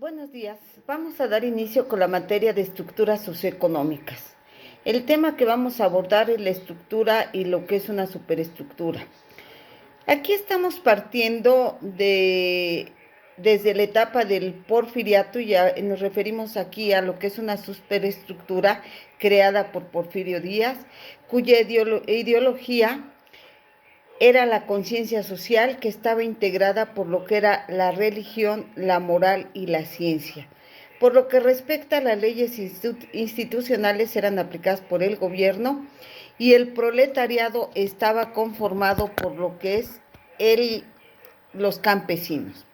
Buenos días. Vamos a dar inicio con la materia de estructuras socioeconómicas. El tema que vamos a abordar es la estructura y lo que es una superestructura. Aquí estamos partiendo desde la etapa del porfiriato y ya nos referimos aquí a lo que es una superestructura creada por Porfirio Díaz, cuya ideología era la conciencia social que estaba integrada por lo que era la religión, la moral y la ciencia. Por lo que respecta a las leyes institucionales eran aplicadas por el gobierno y el proletariado estaba conformado por lo que es los campesinos.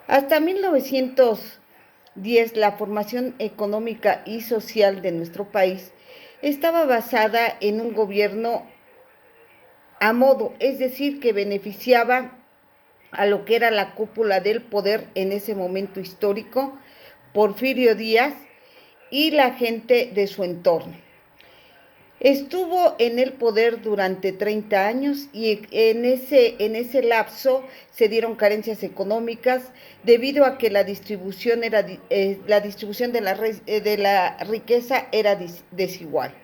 Hasta 1910 la formación económica y social de nuestro país estaba basada en un gobierno a modo, es decir, que beneficiaba a lo que era la cúpula del poder en ese momento histórico, Porfirio Díaz y la gente de su entorno. Estuvo en el poder durante 30 años y en ese lapso se dieron carencias económicas debido a que la distribución de la riqueza era desigual.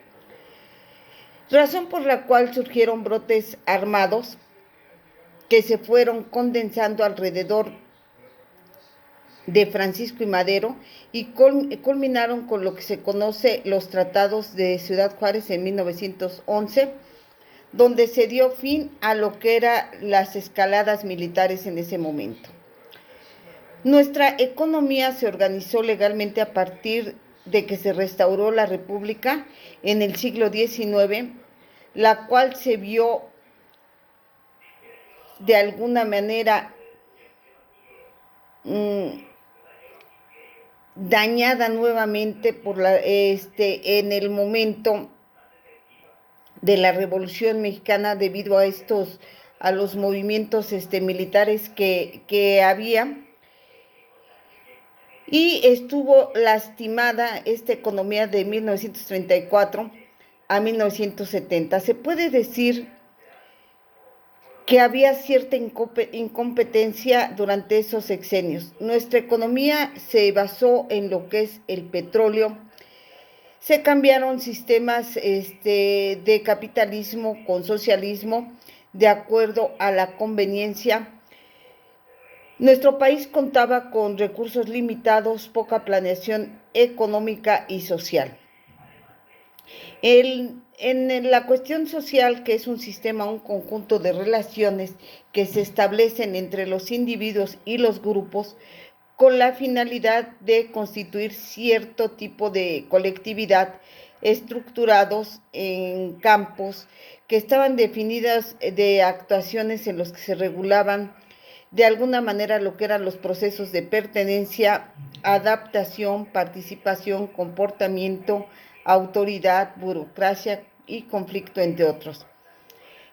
Razón por la cual surgieron brotes armados que se fueron condensando alrededor de Francisco y Madero y culminaron con lo que se conoce los tratados de Ciudad Juárez en 1911, donde se dio fin a lo que eran las escaladas militares en ese momento. Nuestra economía se organizó legalmente a partir de que se restauró la República en el siglo XIX, la cual se vio de alguna manera dañada nuevamente en el momento de la Revolución Mexicana debido a los movimientos militares que había, y estuvo lastimada esta economía de 1934 a 1970. Se puede decir que había cierta incompetencia durante esos sexenios. Nuestra economía se basó en lo que es el petróleo. Se cambiaron sistemas de capitalismo con socialismo de acuerdo a la conveniencia. Nuestro país contaba con recursos limitados, poca planeación económica y social. En la cuestión social, que es un sistema, un conjunto de relaciones que se establecen entre los individuos y los grupos con la finalidad de constituir cierto tipo de colectividad estructurados en campos que estaban definidas de actuaciones en los que se regulaban de alguna manera lo que eran los procesos de pertenencia, adaptación, participación, comportamiento, autoridad, burocracia y conflicto, entre otros.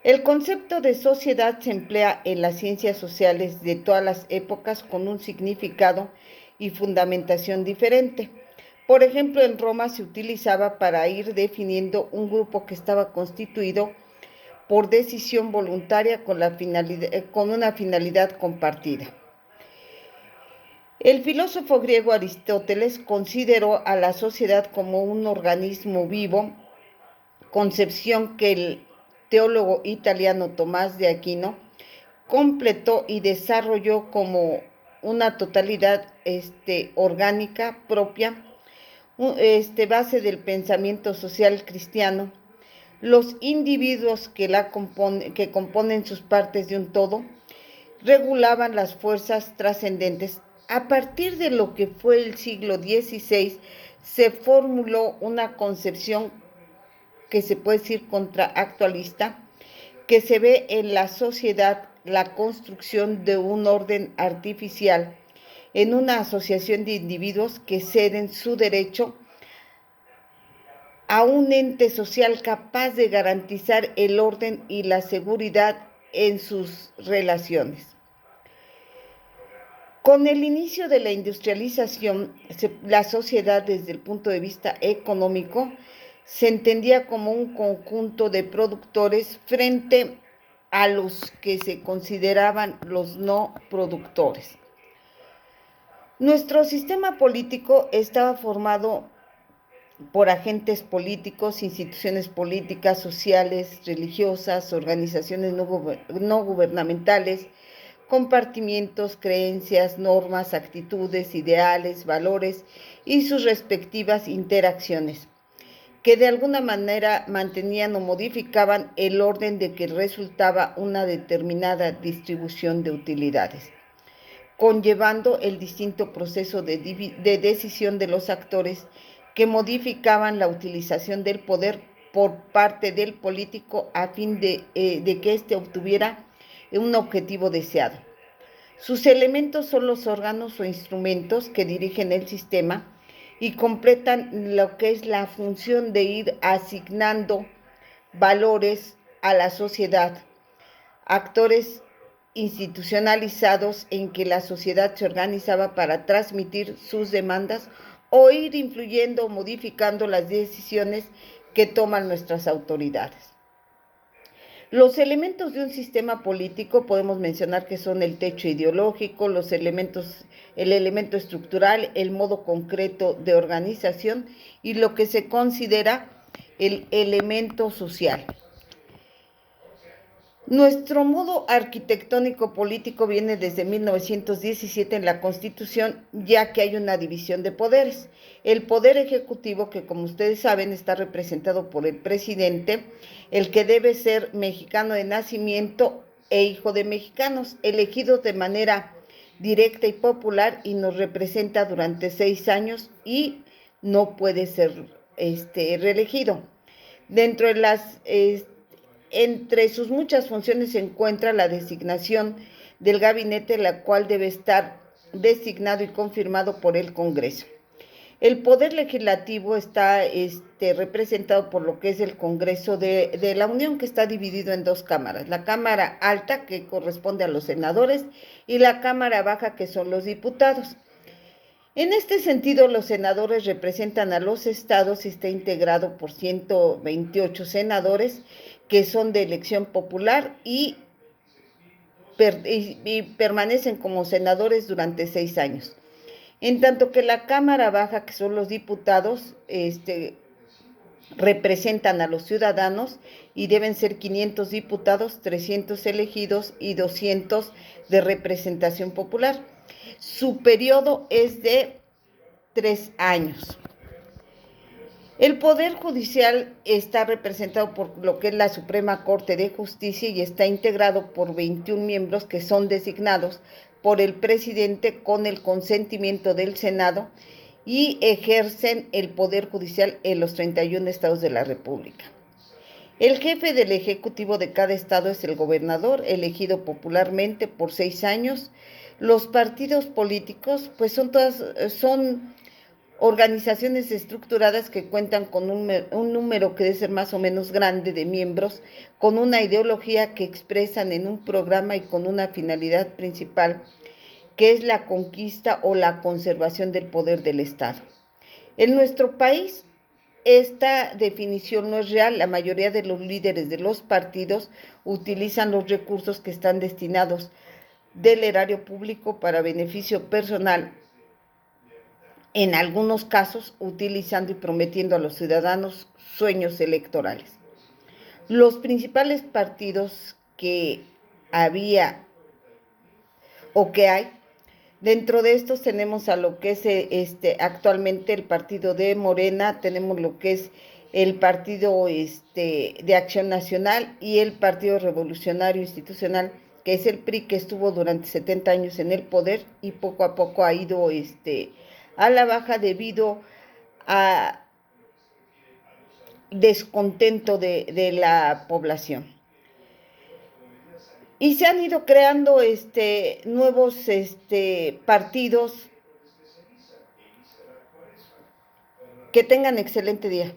El concepto de sociedad se emplea en las ciencias sociales de todas las épocas con un significado y fundamentación diferente. Por ejemplo, en Roma se utilizaba para ir definiendo un grupo que estaba constituido por decisión voluntaria con una finalidad compartida. El filósofo griego Aristóteles consideró a la sociedad como un organismo vivo, concepción que el teólogo italiano Tomás de Aquino completó y desarrolló como una totalidad orgánica propia, base del pensamiento social cristiano. Los individuos que componen sus partes de un todo regulaban las fuerzas trascendentes. A partir de lo que fue el siglo XVI, se formuló una concepción que se puede decir contraactualista, que se ve en la sociedad la construcción de un orden artificial en una asociación de individuos que ceden su derecho a un ente social capaz de garantizar el orden y la seguridad en sus relaciones. Con el inicio de la industrialización, la sociedad desde el punto de vista económico se entendía como un conjunto de productores frente a los que se consideraban los no productores. Nuestro sistema político estaba formado por agentes políticos, instituciones políticas, sociales, religiosas, organizaciones no gubernamentales, compartimientos, creencias, normas, actitudes, ideales, valores y sus respectivas interacciones, que de alguna manera mantenían o modificaban el orden de que resultaba una determinada distribución de utilidades, conllevando el distinto proceso de decisión de los actores que modificaban la utilización del poder por parte del político a fin de que éste obtuviera un objetivo deseado. Sus elementos son los órganos o instrumentos que dirigen el sistema y completan lo que es la función de ir asignando valores a la sociedad, actores institucionalizados en que la sociedad se organizaba para transmitir sus demandas o ir influyendo o modificando las decisiones que toman nuestras autoridades. Los elementos de un sistema político podemos mencionar que son el techo ideológico, el elemento estructural, el modo concreto de organización y lo que se considera el elemento social. Nuestro modo arquitectónico político viene desde 1917 en la Constitución, ya que hay una división de poderes. El poder ejecutivo, que como ustedes saben está representado por el presidente, el que debe ser mexicano de nacimiento e hijo de mexicanos, elegido de manera directa y popular y nos representa durante 6 años y no puede ser reelegido. Dentro de entre sus muchas funciones se encuentra la designación del gabinete, la cual debe estar designado y confirmado por el Congreso. El poder legislativo está representado por lo que es el Congreso de la Unión, que está dividido en 2 cámaras. La Cámara Alta, que corresponde a los senadores, y la Cámara Baja, que son los diputados. En este sentido, los senadores representan a los estados y está integrado por 128 senadores que son de elección popular y permanecen como senadores durante 6 años. En tanto que la Cámara Baja, que son los diputados, representan a los ciudadanos y deben ser 500 diputados, 300 elegidos y 200 de representación popular. Su periodo es de 3 años. El Poder Judicial está representado por lo que es la Suprema Corte de Justicia y está integrado por 21 miembros que son designados por el presidente con el consentimiento del Senado y ejercen el Poder Judicial en los 31 estados de la República. El jefe del Ejecutivo de cada estado es el gobernador, elegido popularmente por 6 años. Los partidos políticos, pues son organizaciones estructuradas que cuentan con un número que debe ser más o menos grande de miembros, con una ideología que expresan en un programa y con una finalidad principal, que es la conquista o la conservación del poder del Estado. En nuestro país, esta definición no es real. La mayoría de los líderes de los partidos utilizan los recursos que están destinados del erario público para beneficio personal, en algunos casos utilizando y prometiendo a los ciudadanos sueños electorales. Los principales partidos que había o que hay, dentro de estos tenemos a lo que es actualmente el partido de Morena, tenemos lo que es el partido de Acción Nacional y el Partido Revolucionario Institucional, que es el PRI, que estuvo durante 70 años en el poder y poco a poco ha ido a la baja debido a descontento de la población. Y se han ido creando nuevos partidos. Que tengan excelente día.